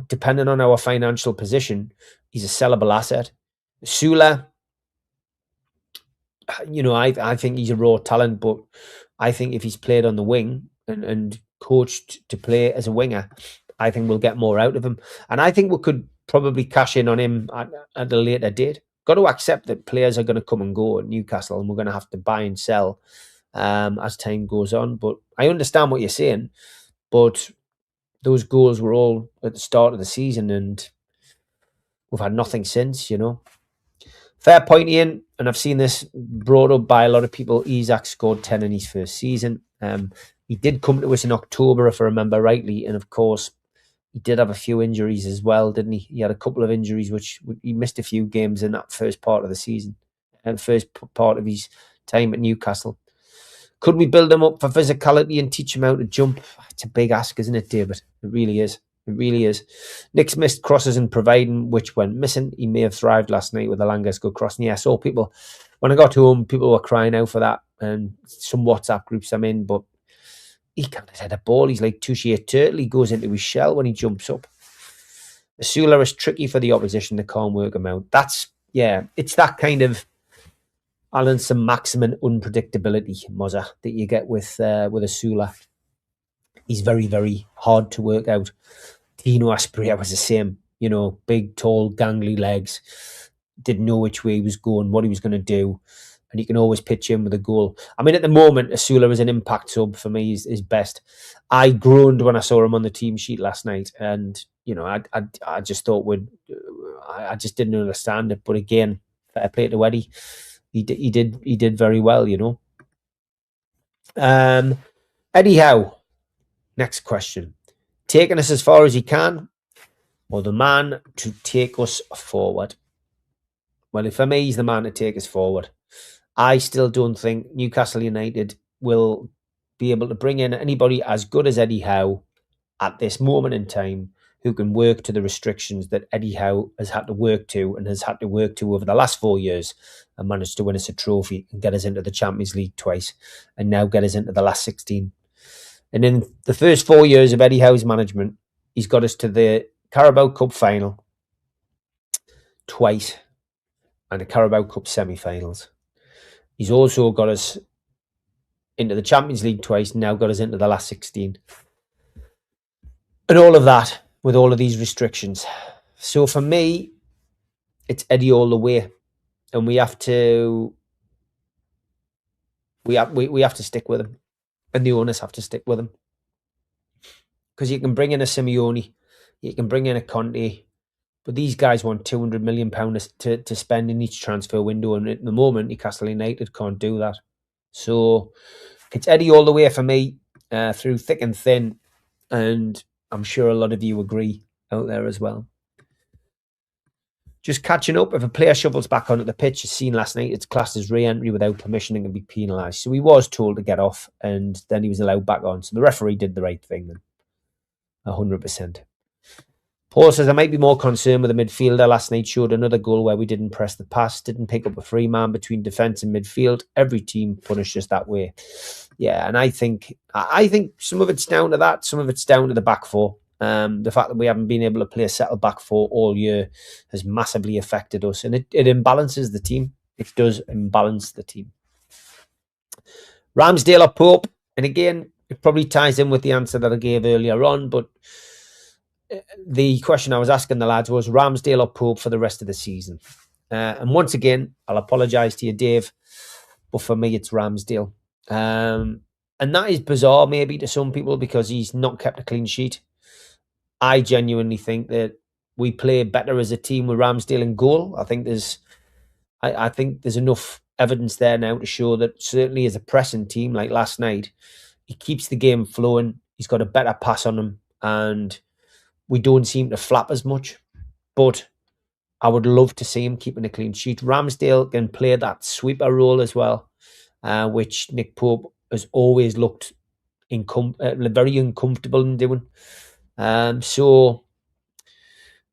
depending on our financial position, he's a sellable asset. Asula, I think he's a raw talent, but I think if he's played on the wing and coached to play as a winger, I think we'll get more out of him. And I think we could probably cash in on him at a later date. Got to accept that players are going to come and go at Newcastle, and we're going to have to buy and sell as time goes on. But I understand what you're saying, but those goals were all at the start of the season, and we've had nothing since, Fair point, Ian, and I've seen this brought up by a lot of people. Isak scored 10 in his first season. He did come to us in October, if I remember rightly, and of course, he did have a few injuries as well, didn't he? He had a couple of injuries, which he missed a few games in that first part of the season, and first part of his time at Newcastle. Could we build him up for physicality and teach him how to jump? It's a big ask, isn't it, David? It really is. It really is. Nick's missed crosses and providing, which went missing. He may have thrived last night with Alanga's good crossing. Yeah, I saw people, when I got home, people were crying out for that, and some WhatsApp groups I'm in, but he can't hit a ball. He's like Touche Turtle. He goes into his shell when he jumps up. Asula is tricky for the opposition. They can't work him out. It's that kind of Alan, some maximum unpredictability, Mozza, that you get with Asula. He's very, very hard to work out. Dino Asprilla was the same, big, tall, gangly legs. Didn't know which way he was going, what he was going to do, and he can always pitch in with a goal. I mean, at the moment, Asula is an impact sub for me. Is best. I groaned when I saw him on the team sheet last night, and I just thought I just didn't understand it. But again, fair play to Eddie. He did very well, Eddie Howe. Next question. Taking us as far as he can, or the man to take us forward? Well, for me, he's the man to take us forward. I still don't think Newcastle United will be able to bring in anybody as good as Eddie Howe at this moment in time who can work to the restrictions that Eddie Howe has had to work to and has had to work to over the last 4 years, and managed to win us a trophy and get us into the Champions League twice, and now get us into the last 16. And in the first 4 years of Eddie Howe's management, he's got us to the Carabao Cup final twice and the Carabao Cup semi-finals. He's also got us into the Champions League twice, and now got us into the last 16. And all of that with all of these restrictions. So for me, it's Eddie all the way. And we have to stick with him. And the owners have to stick with him. Because you can bring in a Simeone, you can bring in a Conte, But these guys want £200 million to spend in each transfer window. And at the moment, Newcastle United can't do that. So it's Eddie all the way for me, through thick and thin. And I'm sure a lot of you agree out there as well. Just catching up, if a player shovels back onto the pitch, as seen last night, it's classed as re-entry without permission and can be penalised. So he was told to get off, and then he was allowed back on. So the referee did the right thing then, 100%. Paul says, I might be more concerned with the midfielder. Last night showed another goal where we didn't press the pass, didn't pick up a free man between defence and midfield. Every team punished us that way. Yeah, and I think some of it's down to that. Some of it's down to the back four. The fact that we haven't been able to play a settled back four all year has massively affected us. And it imbalances the team. It does imbalance the team. Ramsdale or Pope? And again, it probably ties in with the answer that I gave earlier on, but the question I was asking the lads was Ramsdale or Pope for the rest of the season. And once again, I'll apologise to you, Dave, but for me, it's Ramsdale. And that is bizarre maybe to some people because he's not kept a clean sheet. I genuinely think that we play better as a team with Ramsdale in goal. I think there's enough evidence there now to show that certainly as a pressing team like last night, he keeps the game flowing. He's got a better pass on him and we don't seem to flap as much, but I would love to see him keeping a clean sheet. Ramsdale can play that sweeper role as well, which Nick Pope has always looked very uncomfortable in doing. So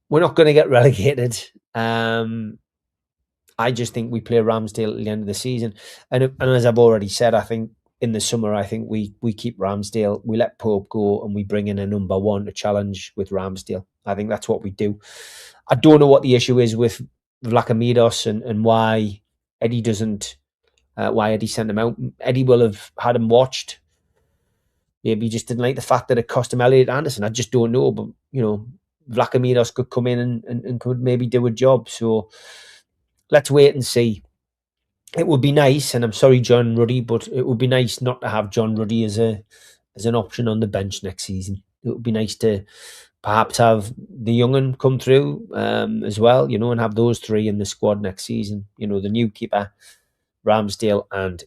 we're not going to get relegated. I just think we play Ramsdale at the end of the season. And as I've already said, I think in the summer, I think we keep Ramsdale, we let Pope go and we bring in a number one to challenge with Ramsdale. I think that's what we do. I don't know what the issue is with Vlachomidos and why Eddie sent him out. Eddie will have had him watched. Maybe he just didn't like the fact that it cost him Elliot Anderson. I just don't know. But, Vlachomidos could come in and could maybe do a job. So let's wait and see. It would be nice, and I'm sorry, John Ruddy, but it would be nice not to have John Ruddy as an option on the bench next season. It would be nice to perhaps have the young'un come through as well, and have those three in the squad next season. The new keeper, Ramsdale, and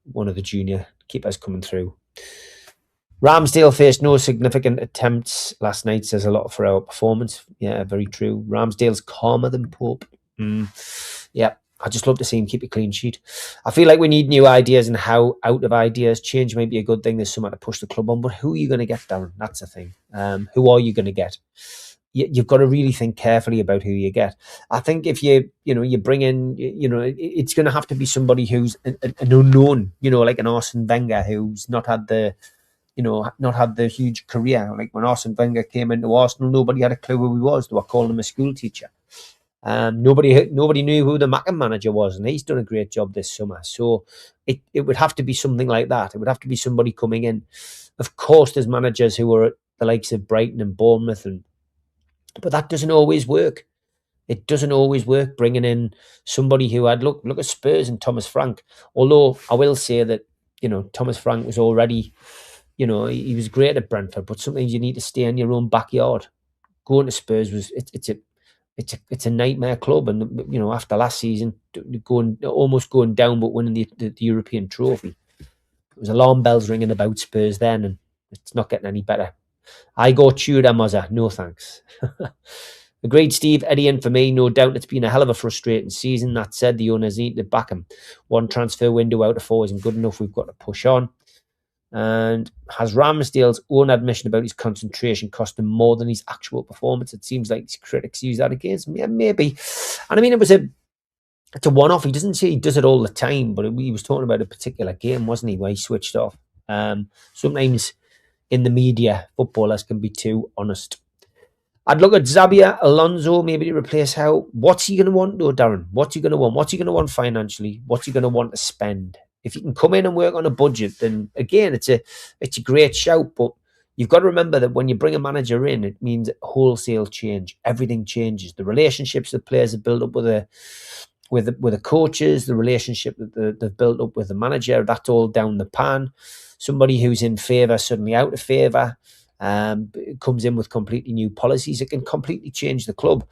one of the junior keepers coming through. Ramsdale faced no significant attempts last night, says a lot for our performance. Yeah, very true. Ramsdale's calmer than Pope. Yeah. I just love to see him keep a clean sheet. I feel like we need new ideas and how out of ideas. Change might be a good thing. There's someone to push the club on, but who are you going to get, Darren? That's the thing. Who are you going to get? You've got to really think carefully about who you get. I think if you bring in, it's going to have to be somebody who's an unknown, like an Arsene Wenger who's not had the huge career. Like when Arsene Wenger came into Arsenal, nobody had a clue who he was. They were calling him a school teacher. Nobody knew who the Mackem manager was, and he's done a great job this summer. So it would have to be something like that. It would have to be somebody coming in. Of course, there's managers who are at the likes of Brighton and Bournemouth, but that doesn't always work. It doesn't always work bringing in somebody who had look at Spurs and Thomas Frank. Although I will say that Thomas Frank was already, he was great at Brentford, but sometimes you need to stay in your own backyard. Going to Spurs it's a nightmare club, and after last season, almost going down but winning the European trophy, there was alarm bells ringing about Spurs then, and it's not getting any better. I go Tudor Mozza, no thanks. Agreed, Steve. Eddie in for me, no doubt. It's been a hell of a frustrating season. That said, the owners need to back him. One transfer window out of 4 isn't good enough. We've got to push on. And has Ramsdale's own admission about his concentration cost him more than his actual performance? It seems like his critics use that against him. Yeah, maybe. And I mean, it's a one-off. He doesn't say he does it all the time, but he was talking about a particular game, wasn't he, where he switched off. Sometimes in the media, footballers can be too honest. I'd look at Xabi Alonso maybe to replace Howe. What's he going to want, though, Darren? What's he going to want? What's he going to want financially? What's he going to want to spend? If you can come in and work on a budget, then again, it's a great shout. But you've got to remember that when you bring a manager in, it means wholesale change. Everything changes. The relationships the players have built up with the coaches, the relationship that they've built up with the manager, that's all down the pan. Somebody who's in favour suddenly out of favour. comes in with completely new policies, it can completely change the club.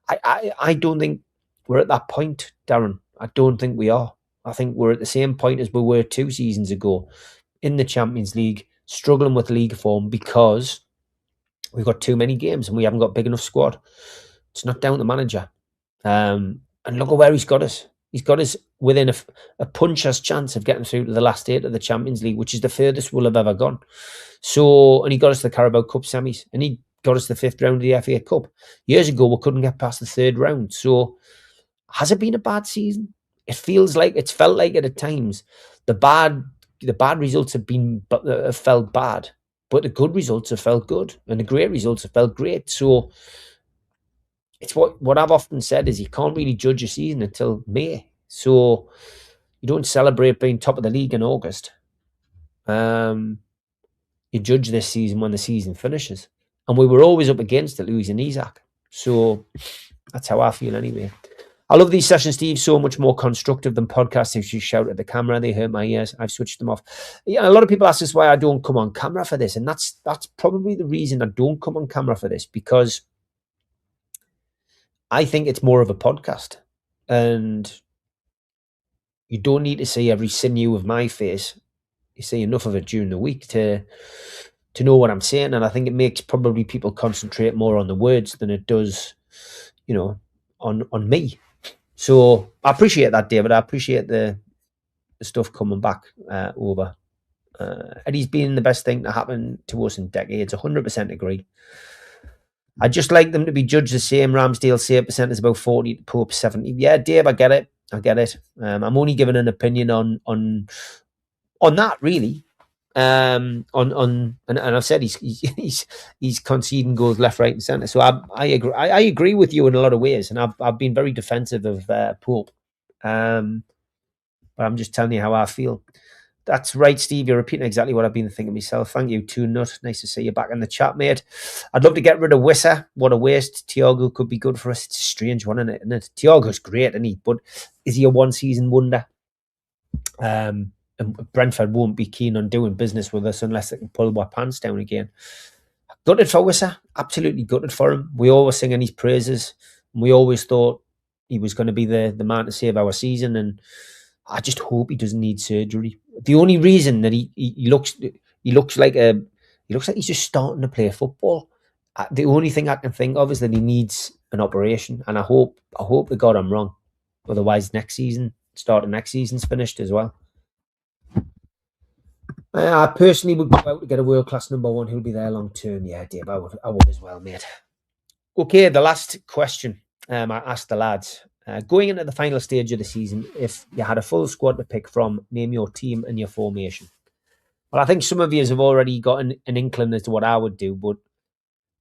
I don't think we're at that point, Darren. I don't think we are. I think we're at the same point as we were 2 seasons ago in the Champions League, struggling with league form because we've got too many games and we haven't got a big enough squad. It's not down to the manager. And look at where he's got us. He's got us within a puncher's chance of getting through to the last 8 of the Champions League, which is the furthest we'll have ever gone. So, and he got us the Carabao Cup semis, and he got us the 5th round of the FA Cup. Years ago, we couldn't get past the 3rd round. So, has it been a bad season? It's felt like it at times. The bad results have felt bad, but the good results have felt good, and the great results have felt great. So, it's what I've often said is you can't really judge a season until May. So, you don't celebrate being top of the league in August. You judge this season when the season finishes. And we were always up against it, Louis and Isaac. So that's how I feel anyway. I love these sessions, Steve. So much more constructive than podcasts. If you shout at the camera, they hurt my ears. I've switched them off. Yeah, a lot of people ask us why I don't come on camera for this. And that's probably the reason I don't come on camera for this, because I think it's more of a podcast. And you don't need to see every sinew of my face. You see enough of it during the week to know what I'm saying, and I think it makes probably people concentrate more on the words than it does, on me. So I appreciate that, David. I appreciate the stuff coming back over. Eddie's been the best thing to happen to us in decades. 100% agree. I'd just like them to be judged the same. Ramsdale save percent is about 40 to Pope 70. Yeah, Dave, I get it. I'm only giving an opinion on that, really. And I've said he's conceding goals left, right, and centre. So I agree. I agree with you in a lot of ways, and I've been very defensive of Pope. But I'm just telling you how I feel. That's right, Steve. You're repeating exactly what I've been thinking myself. Thank you, Toon Nut. Nice to see you back in the chat, mate. I'd love to get rid of Wissa. What a waste. Thiago could be good for us. It's a strange one, isn't it? Thiago's great, isn't he? But is he a one-season wonder? And Brentford won't be keen on doing business with us unless they can pull our pants down again. Gutted for Wissa. Absolutely gutted for him. We always singing his praises. And we always thought he was going to be the man to save our season. And I just hope he doesn't need surgery. The only reason that he looks like he's just starting to play football. The only thing I can think of is that he needs an operation, and I hope they got him wrong. Otherwise, start of next season's finished as well. I personally would go out to get a world-class number one who'll be there long term. Yeah, Dave, I would as well, mate. Okay, the last question I asked the lads. Going into the final stage of the season, if you had a full squad to pick from, name your team and your formation. Well, I think some of you have already got an inkling as to what I would do, but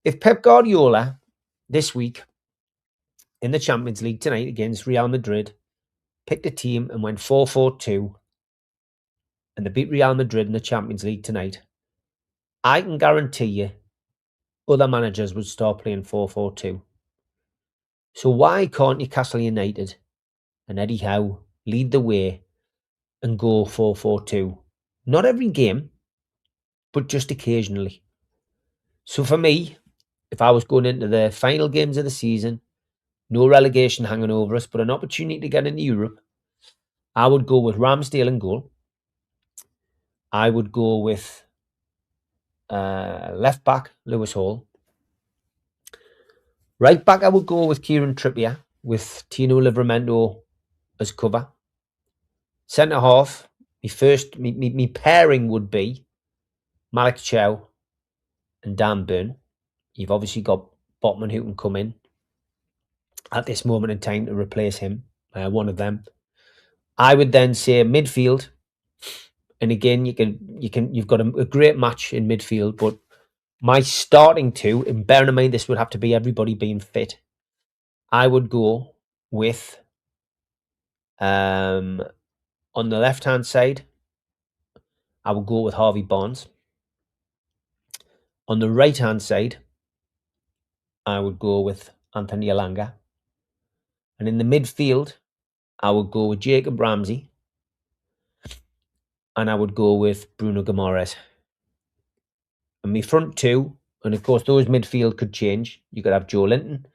if Pep Guardiola this week in the Champions League tonight against Real Madrid picked a team and went 4-4-2 and they beat Real Madrid in the Champions League tonight, I can guarantee you other managers would start playing 4-4-2. So why can't Newcastle United and Eddie Howe lead the way and go 4-4-2? Not every game, but just occasionally. So for me, if I was going into the final games of the season, no relegation hanging over us, but an opportunity to get into Europe, I would go with Ramsdale in goal. I would go with left back, Lewis Hall. Right back, I would go with Kieran Trippier with Tino Livramento as cover. Centre half, my pairing would be Malik Chow and Dan Burn. You've obviously got Botman who can come in at this moment in time to replace him, one of them. I would then say midfield, and again you've got a great match in midfield, but my starting two, and bearing in mind this would have to be everybody being fit, I would go with on the left hand side, I would go with Harvey Barnes. On the right hand side, I would go with Anthony Elanga. And in the midfield, I would go with Jacob Ramsey. And I would go with Bruno Guimaraes. And my front two, and of course those midfield could change. You could have Joe Linton,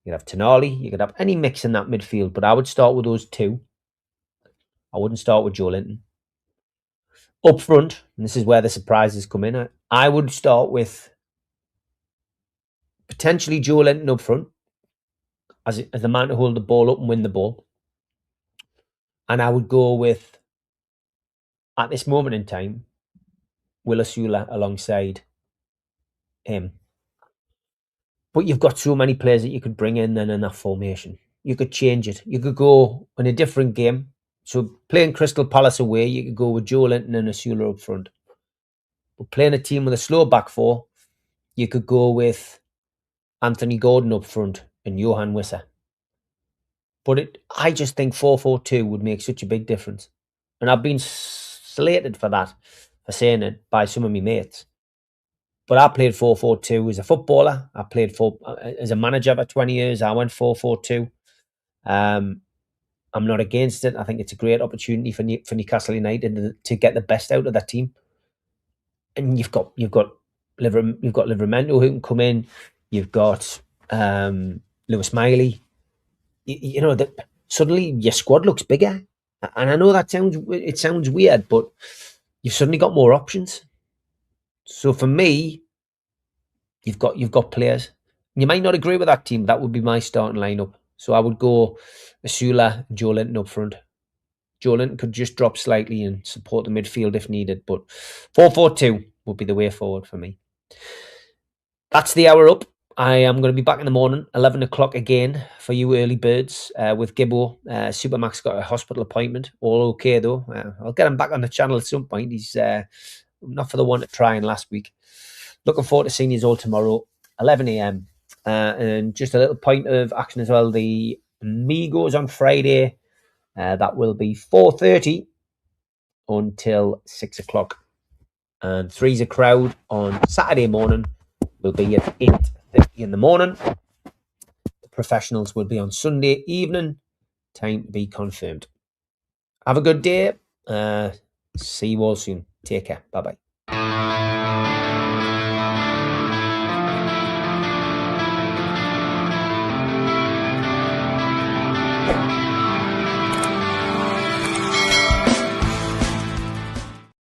you could have Tonali, you could have any mix in that midfield, but I would start with those two. I wouldn't start with Joe Linton. Up front, and this is where the surprises come in, I would start with potentially Joe Linton up front as the man to hold the ball up and win the ball. And I would go with, at this moment in time, Will Osula alongside him. But you've got so many players that you could bring in then in that formation. You could change it. You could go in a different game. So playing Crystal Palace away, you could go with Joe Linton and Osula up front. But playing a team with a slow back four, you could go with Anthony Gordon up front and Johan Wissa. But I just think 4-4-2 would make such a big difference. And I've been slated for that, for saying it, by some of my mates. But I played 4-4-2 as a footballer. I played as a manager for 20 years. I went 4-4-2. I'm not against it. I think it's a great opportunity for Newcastle United to get the best out of that team. And you've got Livramento who can come in. You've got Lewis Miley. You know that suddenly your squad looks bigger. And I know that sounds weird, but you've suddenly got more options. So for me, you've got players. You might not agree with that team. That would be my starting lineup. So I would go Osula and Joe Linton up front. Joe Linton could just drop slightly and support the midfield if needed. But 4-4-2 would be the way forward for me. That's the hour up. I am going to be back in the morning, 11 o'clock again for you early birds with Gibbo. Supermax got a hospital appointment. All okay, though. I'll get him back on the channel at some point. He's not for the one to trying last week. Looking forward to seeing you all tomorrow, 11 a.m. And just a little point of action as well. The Migos on Friday. That will be 4:30 until 6 o'clock. And Three's a Crowd on Saturday morning will be at 8:30 in the morning. The professionals will be on Sunday evening. Time to be confirmed. Have a good day. See you all soon. Take care. Bye-bye.